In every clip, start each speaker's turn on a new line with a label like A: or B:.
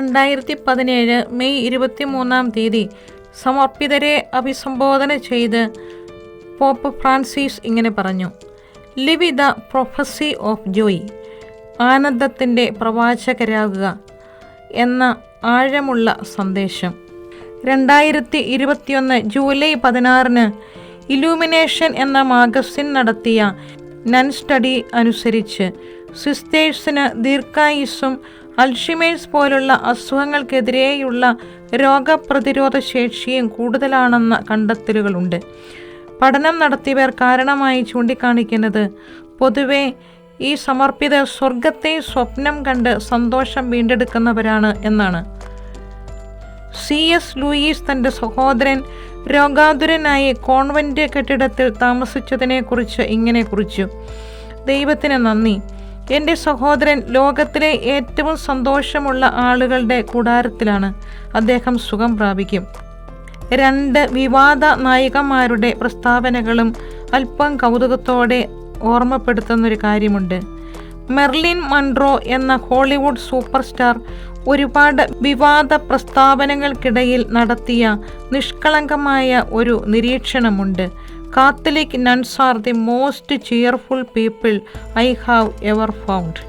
A: 2017 May 23 സമർപ്പിതരെ അഭിസംബോധന ചെയ്ത് pop Francis ഇങ്ങനെ പറഞ്ഞു: live the prophecy of joy, ആനന്ദത്തിൻ്റെ പ്രവാചകരാകുക എന്ന ആഴമുള്ള സന്ദേശം. 2021 ജൂലൈ 16 ഇലൂമിനേഷൻ എന്ന മാഗസിൻ നടത്തിയ നൺ സ്റ്റഡി അനുസരിച്ച് സിസ്റ്റേഴ്സിന് ദീർഘായുസ്സും അൽഷിമേഴ്സ് പോലുള്ള അസുഖങ്ങൾക്കെതിരെയുള്ള രോഗപ്രതിരോധ ശേഷിയും കൂടുതലാണെന്ന കണ്ടെത്തലുകളുണ്ട്. പഠനം നടത്തിയവർ കാരണമായി ചൂണ്ടിക്കാണിക്കുന്നത് പൊതുവെ ഈ സമർപ്പിതർ സ്വർഗത്തെ സ്വപ്നം കണ്ട് സന്തോഷം വീണ്ടെടുക്കുന്നവരാണ് എന്നാണ്. C.S. ലൂയിസ് തൻ്റെ സഹോദരൻ രോഗാതുരനായി കോൺവെന്റ് കെട്ടിടത്തിൽ താമസിച്ചതിനെക്കുറിച്ച് ഇങ്ങനെ കുറിച്ചു: ദൈവത്തിന് നന്ദി, എൻ്റെ സഹോദരൻ ലോകത്തിലെ ഏറ്റവും സന്തോഷമുള്ള ആളുകളുടെ കൂടാരത്തിലാണ്. അദ്ദേഹം സുഖം പ്രാപിക്കും. 2 വിവാദ നായികമാരുടെ പ്രസ്താവനകളും അല്പം കൗതുകത്തോടെ ഓർമ്മപ്പെടുത്തുന്നൊരു കാര്യമുണ്ട്. മെർലിൻ മൺറോ എന്ന ഹോളിവുഡ് സൂപ്പർ സ്റ്റാർ ഒരുപാട് വിവാദ പ്രസ്താവനകൾക്കിടയിൽ നടത്തിയ നിഷ്കളങ്കമായ ഒരു നിരീക്ഷണമുണ്ട്: Catholic nuns are the most cheerful people I have ever found.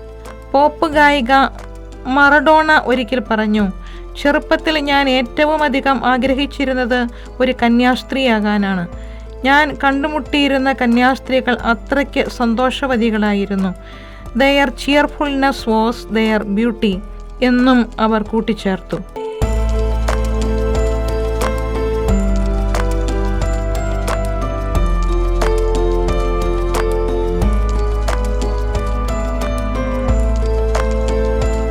A: Pop ഗായിക മറഡോണ ഒരിക്കൽ പറഞ്ഞു: ചെറുപ്പത്തിൽ ഞാൻ ഏറ്റവും അധികം ആഗ്രഹിച്ചിരുന്നത് ഒരു കന്യാസ്ത്രീയാകാനാണ്. ഞാൻ കണ്ടുമുട്ടിയിരുന്ന കന്യാസ്ത്രീകൾ അത്രയ്ക്ക് സന്തോഷവതികളായിരുന്നു. Their cheerfulness was their beauty എന്നും അവർ കൂട്ടിച്ചേർത്തു.